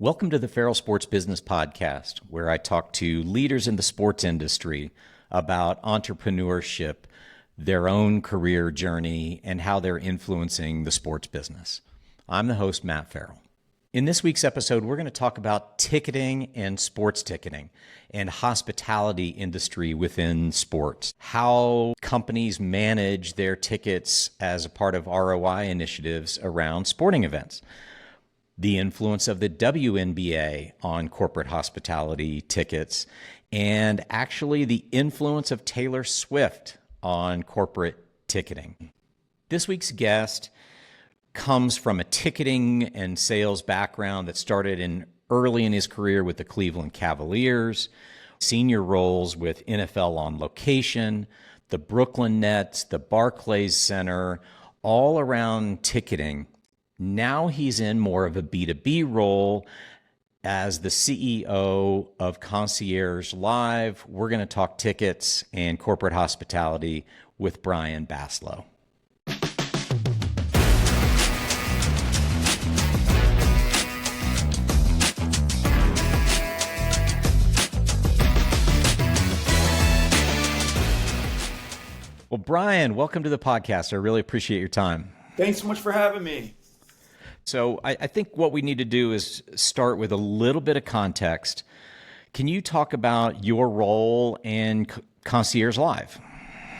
Welcome to the Farrell Sports Business Podcast, where I talk to leaders in the sports industry about entrepreneurship, their own career journey, and how they're influencing the sports business. I'm the host, Matt Farrell. In this week's episode, we're going to talk about ticketing and sports ticketing and hospitality industry within sports, how companies manage their tickets as a part of ROI initiatives around sporting events, the influence of the WNBA on corporate hospitality tickets, and actually the influence of Taylor Swift on corporate ticketing. This week's guest comes from a ticketing and sales background that started early in his career with the Cleveland Cavaliers, senior roles with NFL On Location, the Brooklyn Nets, the Barclays Center, all around ticketing. Now he's in more of a B2B role as the CEO of Concierge Live. We're going to talk tickets and corporate hospitality with Brian Basloe. Well, Brian, welcome to the podcast. I really appreciate your time. Thanks so much for having me. So I think what we need to do is start with a little bit of context. Can you talk about your role in Concierge Live?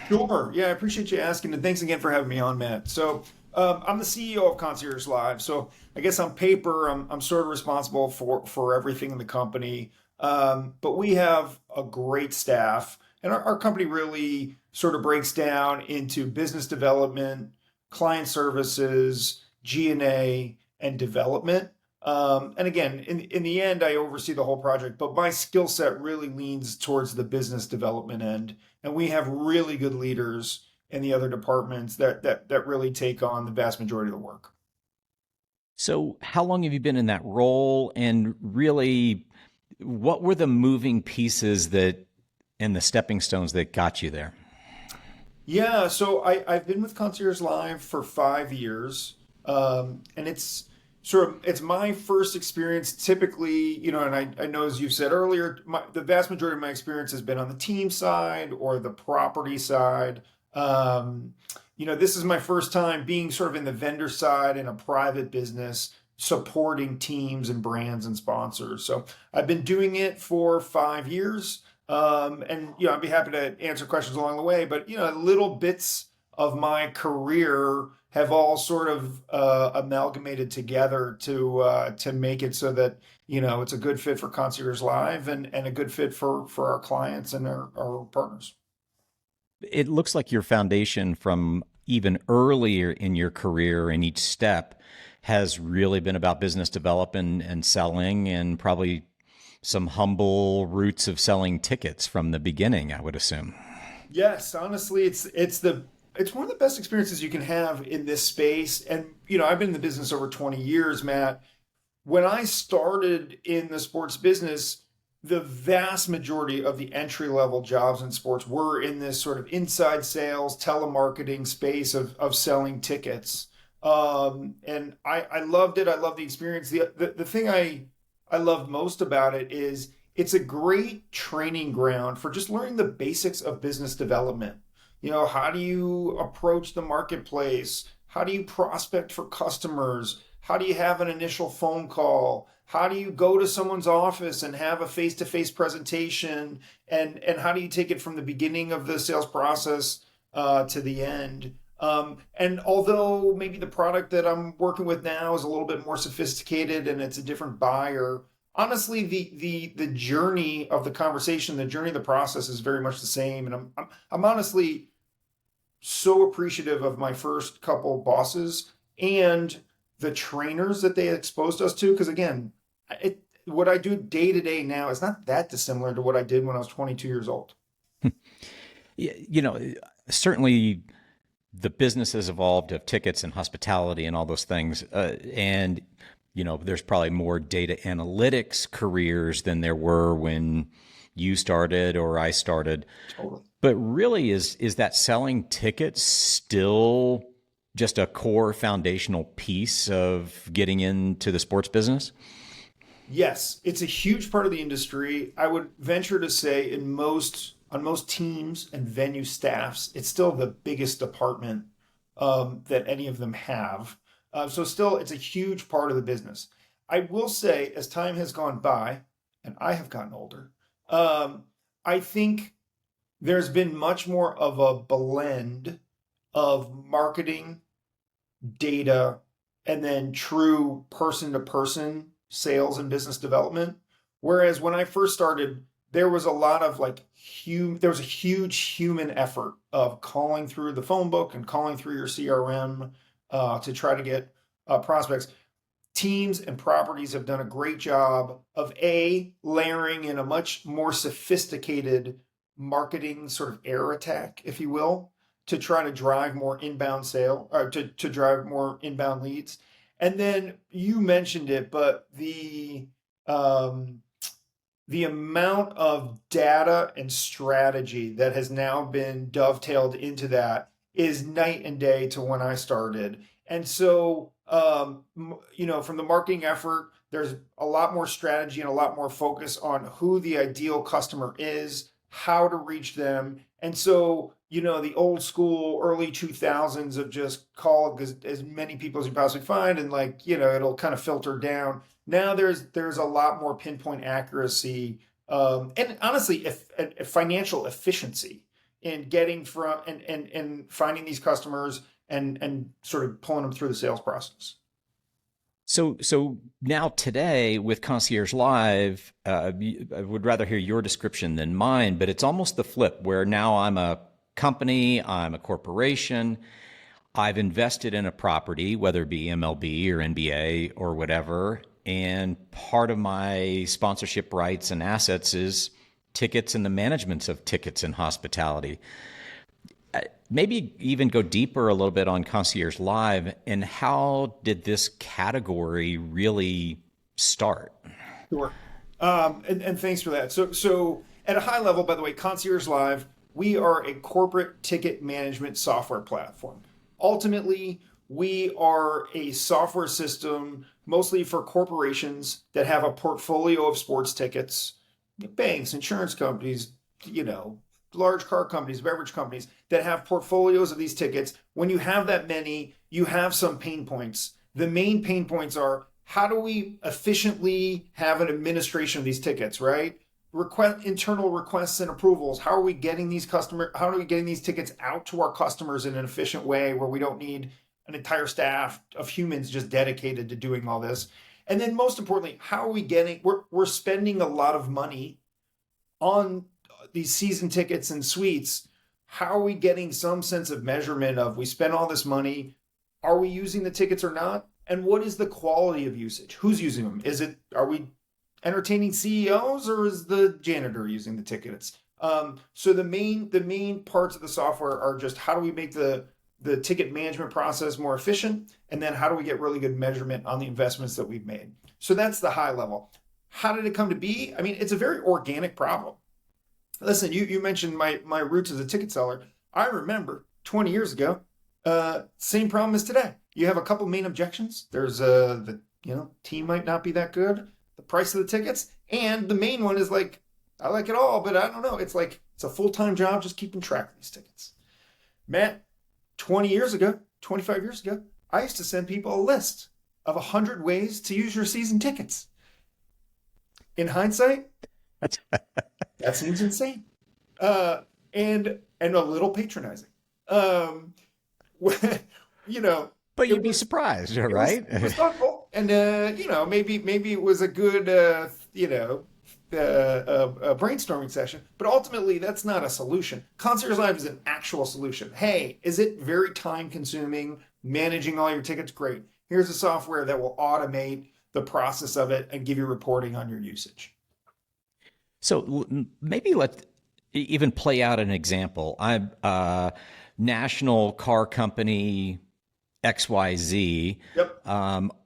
Sure. Yeah, I appreciate you asking, and thanks again for having me on, Matt. So I'm the CEO of Concierge Live. So I guess on paper, I'm sort of responsible for everything in the company. But we have a great staff, and our company really sort of breaks down into business development, client services, G&A, and development. And again, in the end, I oversee the whole project, but my skill set really leans towards the business development end. And we have really good leaders in the other departments that really take on the vast majority of the work. So how long have you been in that role? And really, what were the moving pieces and the stepping stones that got you there? Yeah, so I've been with Concierge Live for 5 years. And it's my first experience typically, and I know, as you said earlier, the vast majority of my experience has been on the team side or the property side. This is my first time being sort of in the vendor side in a private business, supporting teams and brands and sponsors. So I've been doing it for 5 years. And I'd be happy to answer questions along the way, but, little bits of my career have all sort of amalgamated together to make it so that, it's a good fit for Concierge Live and a good fit for our clients and our partners. It looks like your foundation from even earlier in your career in each step has really been about business development and selling, and probably some humble roots of selling tickets from the beginning, I would assume. Yes, honestly, it's one of the best experiences you can have in this space. And, I've been in the business over 20 years, Matt. When I started in the sports business, the vast majority of the entry-level jobs in sports were in this sort of inside sales, telemarketing space of selling tickets. And I loved it. I loved the experience. The thing I loved most about it is it's a great training ground for just learning the basics of business development. How do you approach the marketplace? How do you prospect for customers? How do you have an initial phone call? How do you go to someone's office and have a face-to-face presentation? And how do you take it from the beginning of the sales process to the end? And although maybe the product that I'm working with now is a little bit more sophisticated and it's a different buyer, honestly, the journey of the conversation, the journey of the process is very much the same. And I'm honestly so appreciative of my first couple bosses and the trainers that they exposed us to. Because again, what I do day to day now is not that dissimilar to what I did when I was 22 years old. Certainly the business has evolved of tickets and hospitality and all those things. And there's probably more data analytics careers than there were when you started or I started. Totally. But really, is that selling tickets still just a core foundational piece of getting into the sports business? Yes, it's a huge part of the industry. I would venture to say on most teams and venue staffs, it's still the biggest department that any of them have. So still, it's a huge part of the business. I will say, as time has gone by, and I have gotten older, I think there's been much more of a blend of marketing, data, and then true person to person sales and business development. Whereas when I first started, there was a lot of there was a huge human effort of calling through the phone book and calling through your CRM to try to get prospects. Teams and properties have done a great job of layering in a much more sophisticated marketing sort of air attack, if you will, to try to drive more inbound sale or to drive more inbound leads. And then you mentioned it, but the amount of data and strategy that has now been dovetailed into that is night and day to when I started. And so, from the marketing effort, there's a lot more strategy and a lot more focus on who the ideal customer is, how to reach them. And so, the old school early 2000s of just call as many people as you possibly find and it'll kind of filter down. Now there's a lot more pinpoint accuracy and honestly financial efficiency in getting from and finding these customers and sort of pulling them through the sales process. So now today with Concierge Live, I would rather hear your description than mine, but it's almost the flip where now I'm a company, I'm a corporation, I've invested in a property, whether it be MLB or NBA or whatever, and part of my sponsorship rights and assets is tickets and the management of tickets and hospitality. Maybe even go deeper a little bit on Concierge Live and how did this category really start? Sure. And thanks for that. So at a high level, by the way, Concierge Live, we are a corporate ticket management software platform. Ultimately, we are a software system mostly for corporations that have a portfolio of sports tickets, banks, insurance companies, large car companies, beverage companies that have portfolios of these tickets. When you have that many, you have some pain points. The main pain points are, how do we efficiently have an administration of these tickets, right? Internal requests and approvals. How are we getting these tickets out to our customers in an efficient way where we don't need an entire staff of humans just dedicated to doing all this? And then most importantly, how are we we're spending a lot of money on these season tickets and suites. How are we getting some sense of measurement of, we spent all this money, are we using the tickets or not? And what is the quality of usage? Who's using them? Are we entertaining CEOs or is the janitor using the tickets? So the main parts of the software are just how do we make the ticket management process more efficient? And then how do we get really good measurement on the investments that we've made? So that's the high level. How did it come to be? I mean, it's a very organic problem. Listen, you mentioned my roots as a ticket seller. I remember 20 years ago, same problem as today. You have a couple main objections. There's the team might not be that good, the price of the tickets, and the main one is I like it all, but I don't know. It's a full-time job just keeping track of these tickets. Matt, 20 years ago, 25 years ago, I used to send people a list of 100 ways to use your season tickets. In hindsight, that seems insane, and a little patronizing. But you'd be surprised, right? It was thoughtful, and maybe it was a good a brainstorming session. But ultimately, that's not a solution. Concierge Live is an actual solution. Hey, is it very time consuming managing all your tickets? Great. Here's a software that will automate the process of it and give you reporting on your usage. So maybe let's even play out an example. I'm a national car company, XYZ. Yep.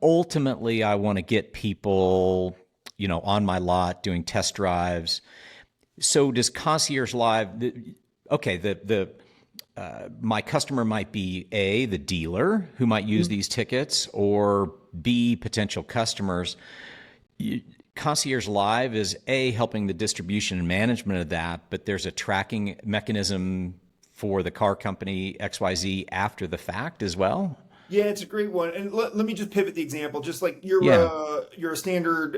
Ultimately, I want to get people, on my lot doing test drives. So does Concierge Live? My customer might be A, the dealer who might use these tickets, or B, potential customers. Concierge Live is helping the distribution and management of that, but there's a tracking mechanism for the car company XYZ after the fact as well. Yeah, it's a great one. And let me just pivot the example. Just like Yeah. you're a standard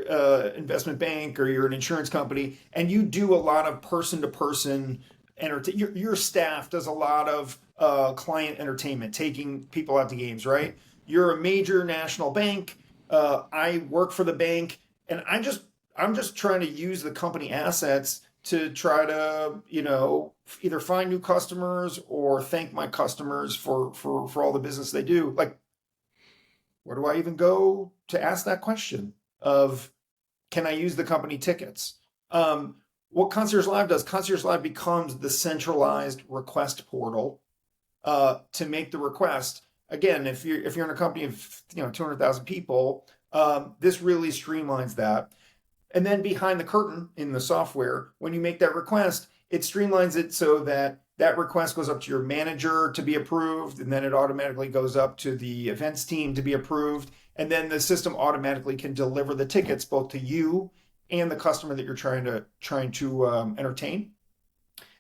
investment bank or you're an insurance company, and you do a lot of person to person entertain. Your staff does a lot of client entertainment, taking people out to games, right? You're a major national bank. I work for the bank, and I'm just trying to use the company assets to try to, either find new customers or thank my customers for all the business they do. Like, where do I even go to ask that question of, can I use the company tickets? What Concierge Live does, Concierge Live becomes the centralized request portal to make the request. Again, if you're in a company of 200,000 people, this really streamlines that. And then behind the curtain in the software, when you make that request, it streamlines it so that that request goes up to your manager to be approved, and then it automatically goes up to the events team to be approved. And then the system automatically can deliver the tickets both to you and the customer that you're trying to entertain.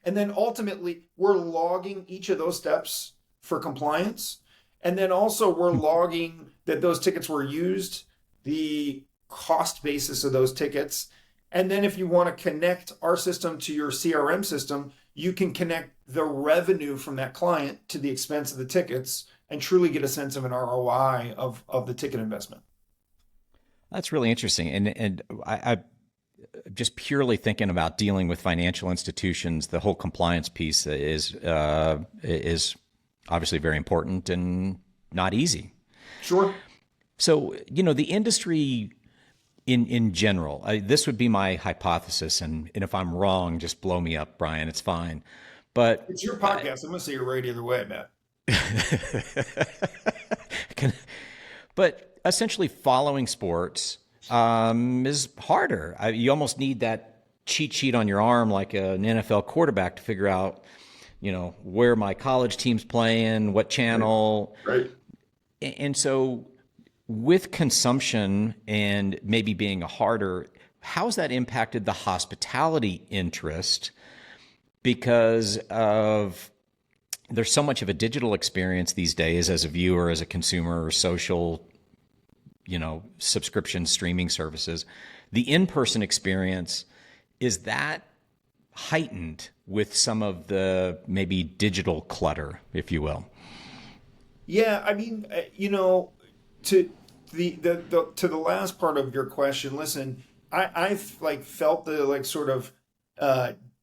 And then ultimately, we're logging each of those steps for compliance. And then also we're logging that those tickets were used, the cost basis of those tickets. And then if you want to connect our system to your CRM system, you can connect the revenue from that client to the expense of the tickets and truly get a sense of an ROI of the ticket investment. That's really interesting. And I just purely thinking about dealing with financial institutions, the whole compliance piece is obviously very important and not easy. Sure. So, the industry in general, this would be my hypothesis, and if I'm wrong, just blow me up, Brian. It's fine. But It's your podcast. I'm going to say you're right either way, Matt. but essentially, following sports is harder. You almost need that cheat sheet on your arm, like an NFL quarterback, to figure out, where my college team's playing, what channel. Right. And so, with consumption and maybe being harder, how's that impacted the hospitality interest? Because there's so much of a digital experience these days as a viewer, as a consumer, social, subscription streaming services. The in-person experience, is that heightened with some of the maybe digital clutter, if you will? Yeah, I mean, to the last part of your question, listen, I've felt the sort of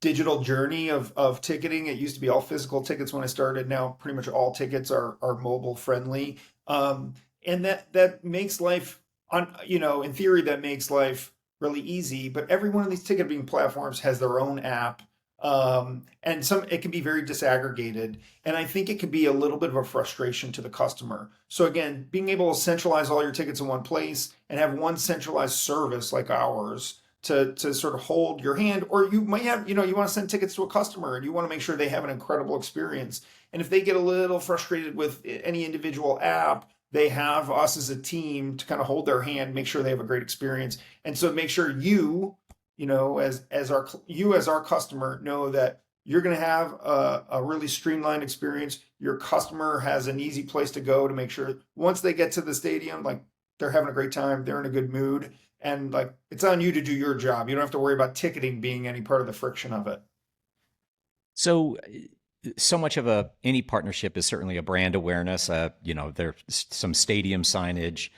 digital journey of ticketing. It used to be all physical tickets when I started. Now pretty much all tickets are mobile friendly, and that makes life in theory that makes life really easy. But every one of these ticketing platforms has their own app. And it can be very disaggregated. And I think it can be a little bit of a frustration to the customer. So again, being able to centralize all your tickets in one place and have one centralized service like ours to sort of hold your hand, or you might have, you want to send tickets to a customer and you want to make sure they have an incredible experience. And if they get a little frustrated with any individual app, they have us as a team to kind of hold their hand, make sure they have a great experience. And so make sure as our customer, know that you're going to have a really streamlined experience. Your customer has an easy place to go to make sure once they get to the stadium, they're having a great time, they're in a good mood, and it's on you to do your job. You don't have to worry about ticketing being any part of the friction of it. So much of any partnership is certainly a brand awareness. There's some stadium signage.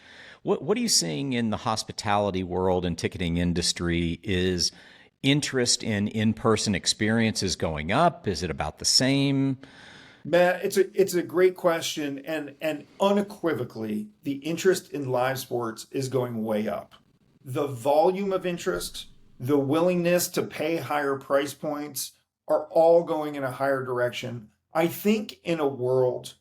What are you seeing in the hospitality world and ticketing industry? Is interest in in-person experiences going up? Is it about the same? Matt, it's a great question, and unequivocally, the interest in live sports is going way up. The volume of interest, the willingness to pay higher price points are all going in a higher direction. I think in a world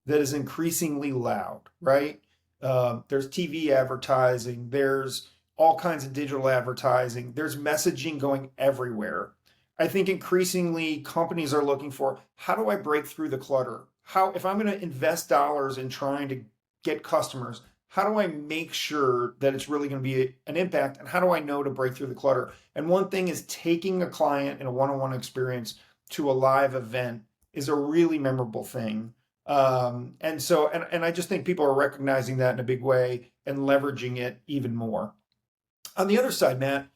that is increasingly loud, right? There's TV advertising, there's all kinds of digital advertising, there's messaging going everywhere. I think increasingly companies are looking for, how do I break through the clutter? If I'm going to invest dollars in trying to get customers, how do I make sure that it's really going to be an impact? And how do I know to break through the clutter? And one thing is taking a client in a one-on-one experience to a live event is a really memorable thing. And I just think people are recognizing that in a big way and leveraging it even more. On the other side, Matt,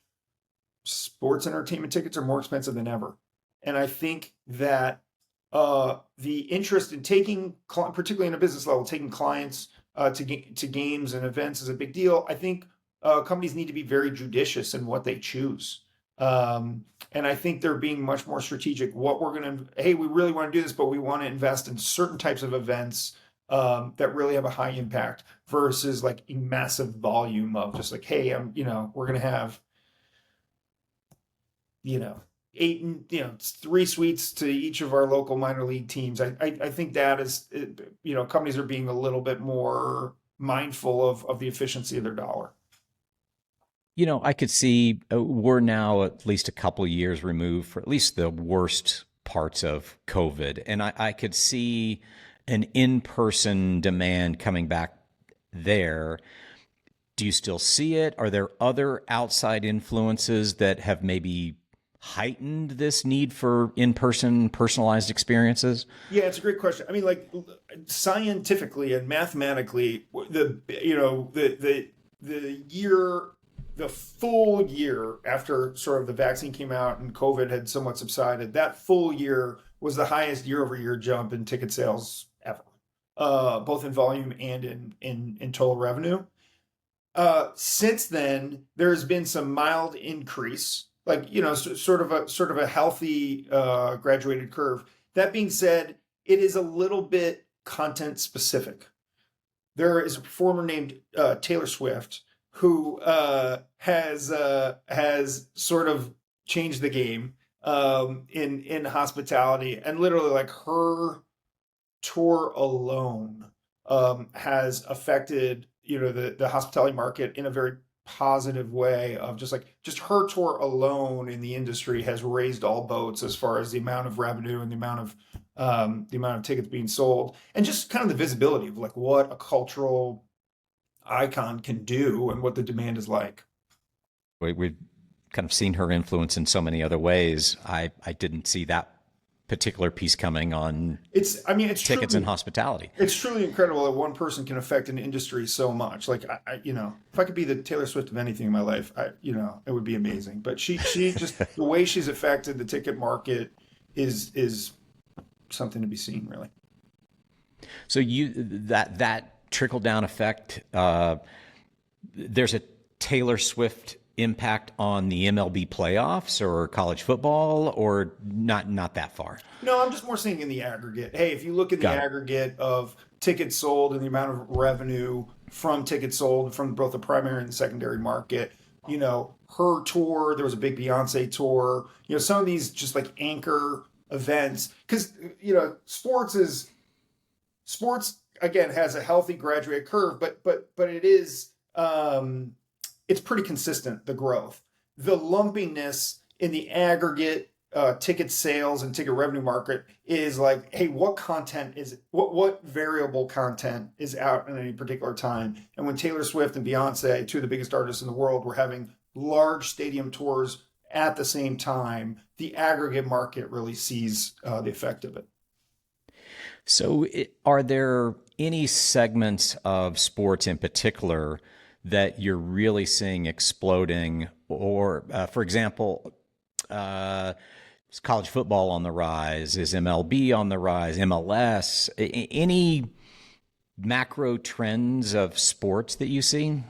sports entertainment tickets are more expensive than ever. And I think that the interest in taking, particularly in a business level, taking clients to games and events is a big deal. I think companies need to be very judicious in what they choose. And I think they're being much more strategic. What we're going to, hey, we really want to do this, but we want to invest in certain types of events that really have a high impact versus like a massive volume of just like, hey, we're going to have, eight, 3 suites to each of our local minor league teams. I think that is, companies are being a little bit more mindful of the efficiency of their dollar. I could see we're now at least a couple years removed for at least the worst parts of COVID. And I could see an in-person demand coming back there. Do you still see it? Are there other outside influences that have maybe heightened this need for in-person personalized experiences? Yeah, it's a great question. I mean, like scientifically and mathematically, the full year after sort of the vaccine came out and COVID had somewhat subsided, that full year was the highest year-over-year jump in ticket sales ever, both in volume and in total revenue. Since then, there has been some mild increase, like sort of a healthy graduated curve. That being said, it is a little bit content specific. There is a performer named Taylor Swift who has sort of changed the game in hospitality, and literally like her tour alone has affected the hospitality market in a very positive way of just her tour alone in the industry has raised all boats as far as the amount of revenue and the amount of tickets being sold, and just kind of the visibility of like what a cultural icon can do and what the demand is like. We've kind of seen her influence in so many other ways. I didn't see that particular piece coming on tickets truly, and hospitality. It's truly incredible that one person can affect an industry so much. Like, if I could be the Taylor Swift of anything in my life, it would be amazing. But she just, the way she's affected the ticket market is something to be seen, really. So that trickle down effect, there's a Taylor Swift impact on the MLB playoffs or college football, or not that far? No, I'm just more saying in the aggregate. Hey, if you look at the aggregate of tickets sold and the amount of revenue from tickets sold from both the primary and the secondary market, her tour, there was a big Beyonce tour, some of these just like anchor events, because sports again has a healthy graduate curve, but it is it's pretty consistent, the growth. The lumpiness in the aggregate ticket sales and ticket revenue market is like, hey, what variable content is out at any particular time? And when Taylor Swift and Beyonce, two of the biggest artists in the world, were having large stadium tours at the same time, the aggregate market really sees the effect of it. So are there any segments of sports in particular that you're really seeing exploding? Or, for example, is college football on the rise? Is MLB on the rise? MLS? Any macro trends of sports that you see?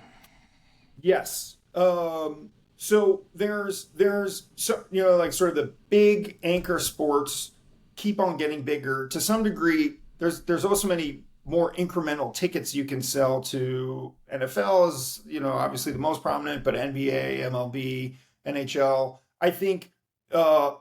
Yes. So there's like sort of the big anchor sports keep on getting bigger. To some degree, there's also many more incremental tickets you can sell to. NFL is, obviously the most prominent, but NBA, MLB, NHL. I think the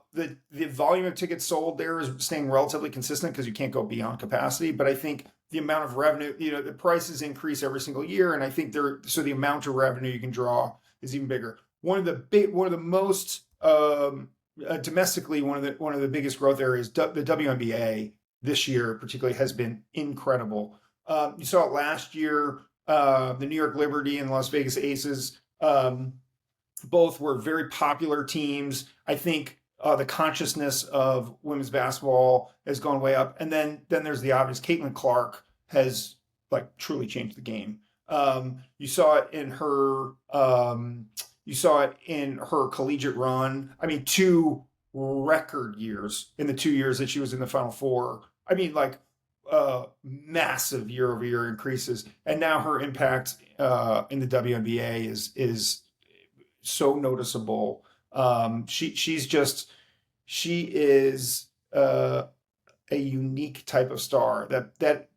volume of tickets sold there is staying relatively consistent because you can't go beyond capacity. But I think the amount of revenue, the prices increase every single year, and I think so the amount of revenue you can draw is even bigger. One of the most domestically, one of the biggest growth areas, the WNBA this year particularly has been incredible. You saw it last year the New York Liberty and Las Vegas Aces. Both were very popular teams. I think the consciousness of women's basketball has gone way up. And then there's the obvious. Caitlin Clark has like truly changed the game. You saw it in her. You saw it in her collegiate run. I mean, 2 record years in the 2 years that she was in the Final Four. I mean, like massive year-over-year increases, and now her impact in the WNBA is so noticeable. She is a unique type of star that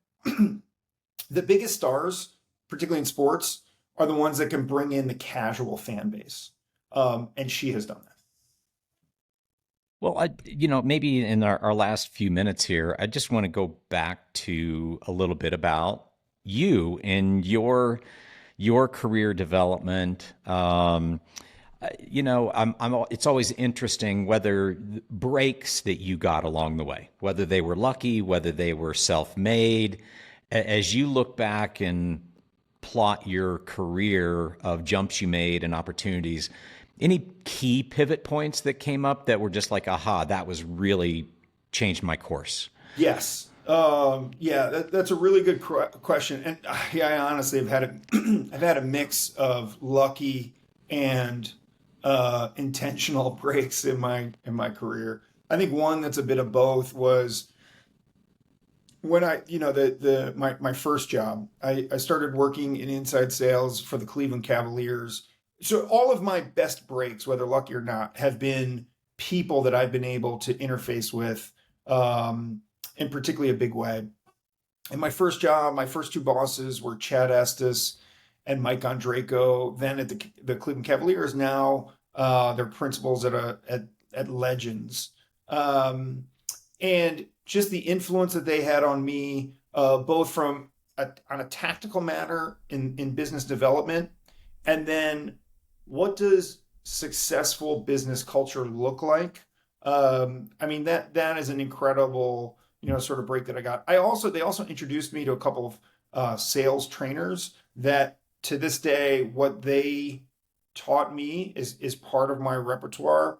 the biggest stars, particularly in sports, are the ones that can bring in the casual fan base, and she has done that. Well, maybe in our last few minutes here, I just want to go back to a little bit about you and your career development. It's always interesting whether breaks that you got along the way, whether they were lucky, whether they were self-made. As you look back and plot your career of jumps you made and opportunities, any key pivot points that came up that were just like, aha, that was really changed my course? Yes. That's a really good question. And yeah, I honestly have had I've had a mix of lucky and intentional breaks in my career. I think one that's a bit of both was when my first job. I started working in inside sales for the Cleveland Cavaliers. So all of my best breaks, whether lucky or not, have been people that I've been able to interface with, in particularly a big way. In my first job, my first two bosses were Chad Estes and Mike Andreyko, then at the Cleveland Cavaliers. Now they're principals at Legends. And just the influence that they had on me, both from on a tactical matter in business development, and then what does successful business culture look like? I mean, that is an incredible, sort of break that I got. They also introduced me to a couple of sales trainers that to this day, what they taught me is part of my repertoire.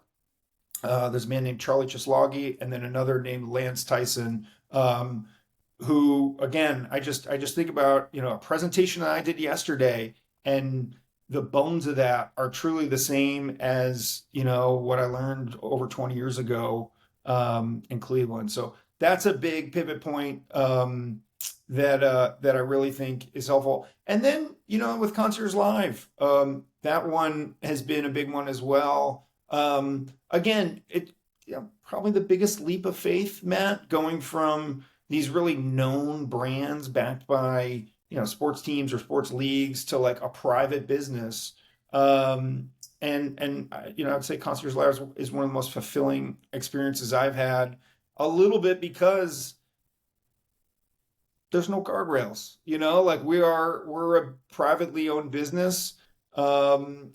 There's a man named Charlie Chislagi and then another named Lance Tyson, who again, I just think about, a presentation that I did yesterday, and the bones of that are truly the same as, what I learned over 20 years ago in Cleveland. So that's a big pivot point that I really think is helpful. And then, with Concierge Live, that one has been a big one as well. Again, probably the biggest leap of faith, Matt, going from these really known brands backed by, sports teams or sports leagues to like a private business. I'd say Concierge Live is one of the most fulfilling experiences I've had, a little bit because there's no guardrails, like we're a privately owned business. There's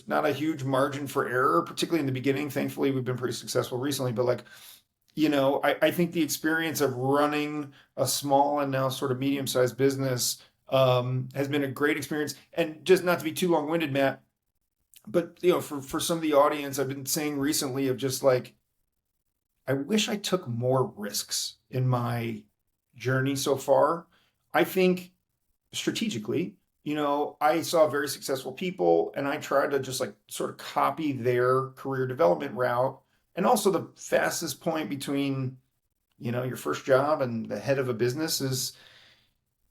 not a huge margin for error, particularly in the beginning. Thankfully, we've been pretty successful recently, but like, I think the experience of running a small and now sort of medium-sized business has been a great experience. And just not to be too long-winded, Matt, but for some of the audience, I've been saying recently of just like, I wish I took more risks in my journey so far. I think strategically, I saw very successful people and I tried to just like sort of copy their career development route. And also the fastest point between, your first job and the head of a business is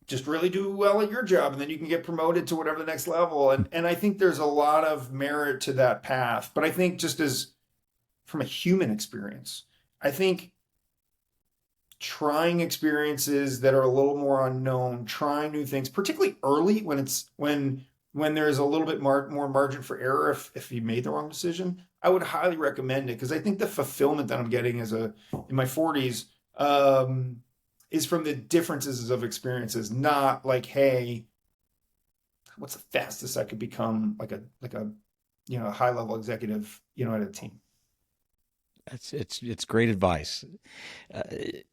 just really do well at your job and then you can get promoted to whatever the next level. And I think there's a lot of merit to that path. But I think just as from a human experience, I think trying experiences that are a little more unknown, trying new things, particularly early when there's a little bit more margin for error if you made the wrong decision, I would highly recommend it because I think the fulfillment that I'm getting in my 40s is from the differences of experiences, not like, hey, what's the fastest I could become like a high level executive, at a team. It's great advice. Uh,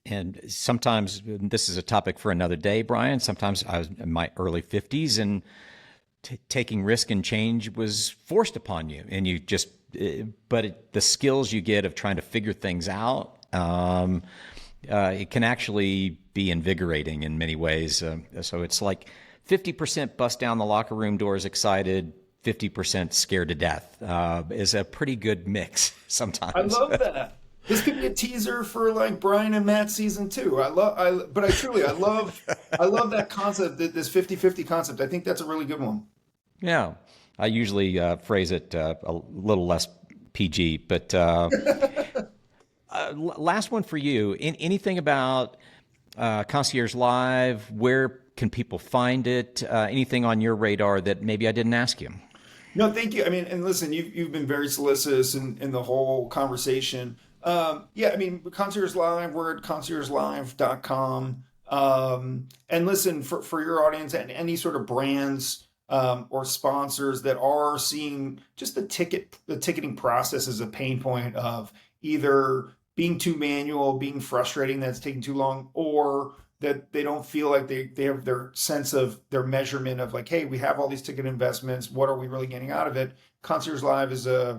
and sometimes this is a topic for another day, Brian. Sometimes I was in my early 50s and taking risk and change was forced upon you, and you just the skills you get of trying to figure things out, it can actually be invigorating in many ways. So it's like 50% bust down the locker room doors excited, 50% scared to death, is a pretty good mix I sometimes. love that. This could be a teaser for like Brian and Matt season two. But I love that concept, this 50-50 concept. I think that's a really good one. Yeah, I usually phrase it a little less PG, but last one for you. Anything about Concierge Live? Where can people find it? Anything on your radar that maybe I didn't ask you? No, thank you. I mean, and listen, you've been very solicitous in the whole conversation. Yeah, I mean, Concierge Live, we're at conciergelive.com. And listen, for your audience and any sort of brands or sponsors that are seeing just the ticketing process as a pain point of either being too manual, being frustrating that it's taking too long, or that they don't feel like they have their sense of their measurement of like, hey, we have all these ticket investments. What are we really getting out of it? Concierge Live is we're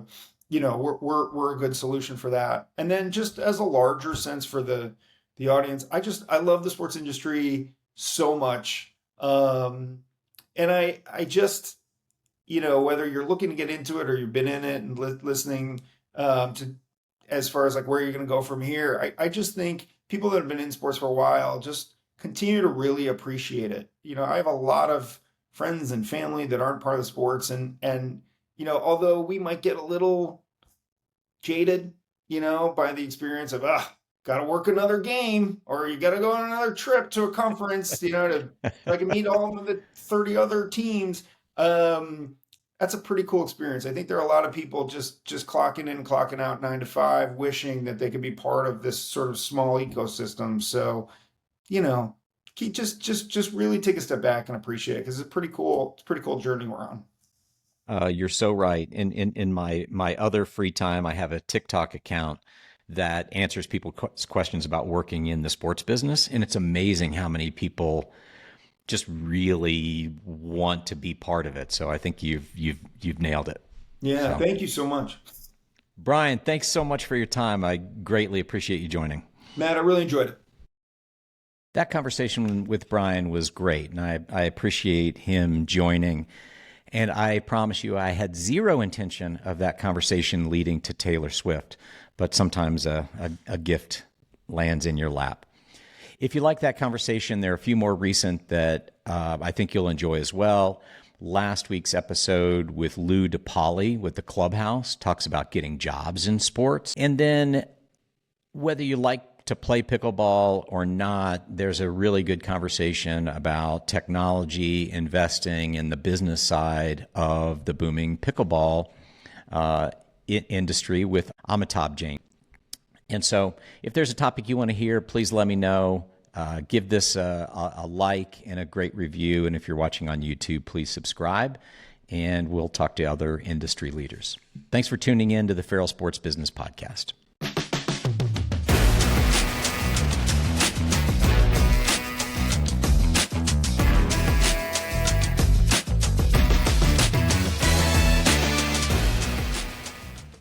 a good solution for that. And then just as a larger sense for the audience, I love the sports industry so much. And I just, whether you're looking to get into it or you've been in it and listening to as far as like where you're going to go from here, I just think people that have been in sports for a while just continue to really appreciate it. I have a lot of friends and family that aren't part of the sports, and although we might get a little jaded, by the experience of got to work another game, or you got to go on another trip to a conference, to I can meet all of the 30 other teams. That's a pretty cool experience. I think there are a lot of people just clocking in and clocking out 9 to 5, wishing that they could be part of this sort of small ecosystem. So, just really take a step back and appreciate it because it's a pretty cool journey we're on. You're so right. In my other free time, I have a TikTok account that answers people's questions about working in the sports business, and it's amazing how many people just really want to be part of it. So I think you've nailed it. Yeah, So, thank you so much. Brian, thanks so much for your time. I greatly appreciate you joining. Matt, I really enjoyed it. That conversation with Brian was great, and I appreciate him joining. And I promise you, I had zero intention of that conversation leading to Taylor Swift, but sometimes a gift lands in your lap. If you like that conversation, there are a few more recent that I think you'll enjoy as well. Last week's episode with Lou DePauli with the Clubhouse talks about getting jobs in sports. And then whether you like to play pickleball or not, there's a really good conversation about technology, investing, and the business side of the booming pickleball industry with Amitabh Jain. And so if there's a topic you want to hear, please let me know. Give this a like and a great review. And if you're watching on YouTube, please subscribe. And we'll talk to other industry leaders. Thanks for tuning in to the Farrell Sports Business Podcast.